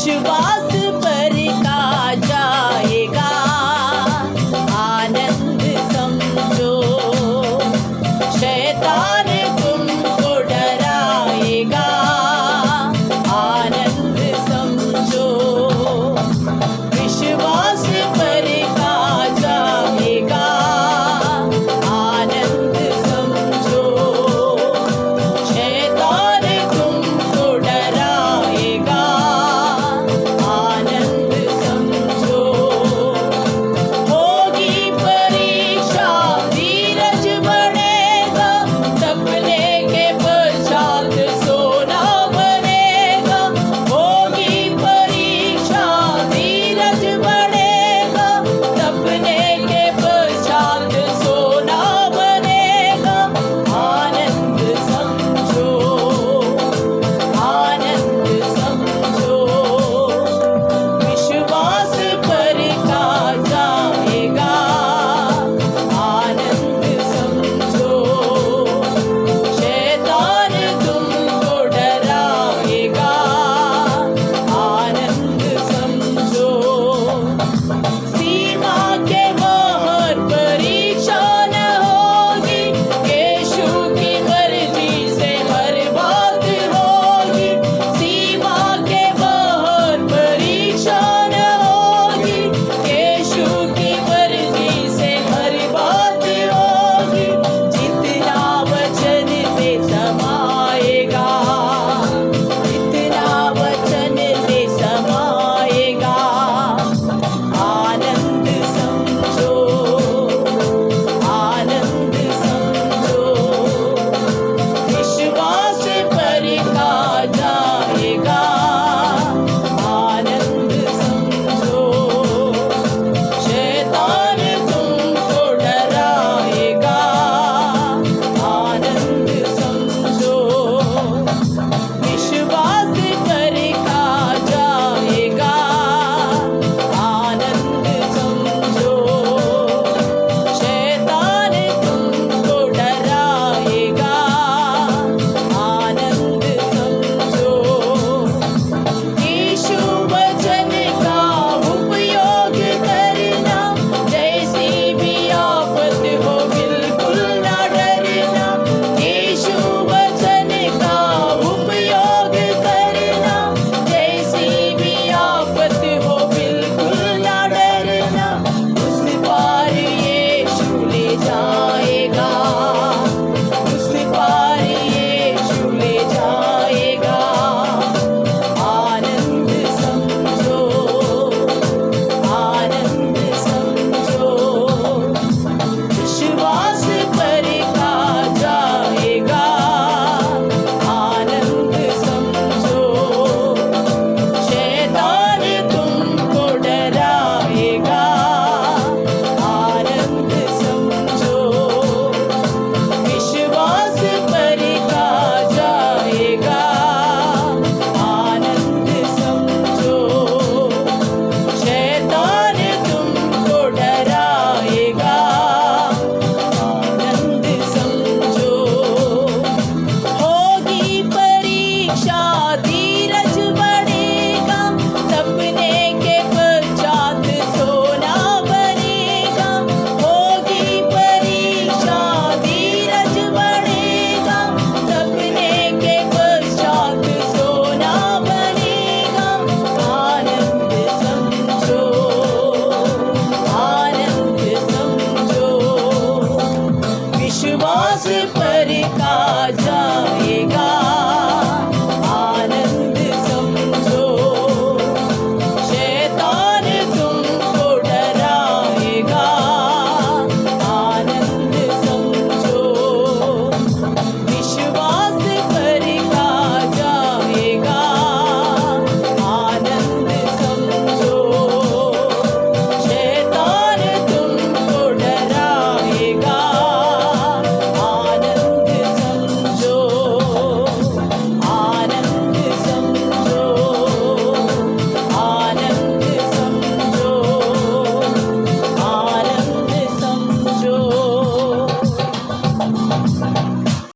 विश्वास पर का जाएगा आनंद समझो। शैतान तुमको डराएगा आनंद समझो। विश्वास पर का जाएगा आनंद समझो। शैतान तुमको डराएगा आनंद समझो। होगी परीक्षा धीरज बढ़ेगा, तपने के पश्चात सोना बनेगा। होगी परीक्षा धीरज बढ़ेगा, तपने के पश्चात सोना बनेगा। आनंद समझो आनंद समझो। विश्वास पर का जाएगा आनंद समझो। शैतान तुमको डराएगा आनंद समझो। सीमा के बाहर परीक्षा न होगी, यीशु की मर्जी से हर बात होगी। सीमा के बाहर परीक्षा न होगी, यीशु की मर्जी से हर बात होगी। जितना वचन में समाएगा, जितना वचन में समाएगा आनंद समझो आनंद समझो। विश्वास पर का जाएगा आनंद समझो। शैतान तुमको डराएगा आनंद समझो। विश्वास पर का जाएगा आनंद समझो। शैतान तुमको डराएगा आनंद समझो। यीशु वचन का उपयोग करना, जैसी भी आफत हो बिल्कुल न डरना। यीशु वचन का उपयोग करना, जैसी भी आफत हो बिल्कुल न डरना। उस पार यीशु ले जाएगा, उस पार यीशु ले जाएगा आनंद समझो आनंद समझो। विश्वास पर का जाएगा आनंद समझो। शैतान तुमको डराएगा आनंद समझो। विश्वास पर का जाएगा आनंद समझो। शैतान तुमको डराएगा आनंद समझो। होगी परीक्षा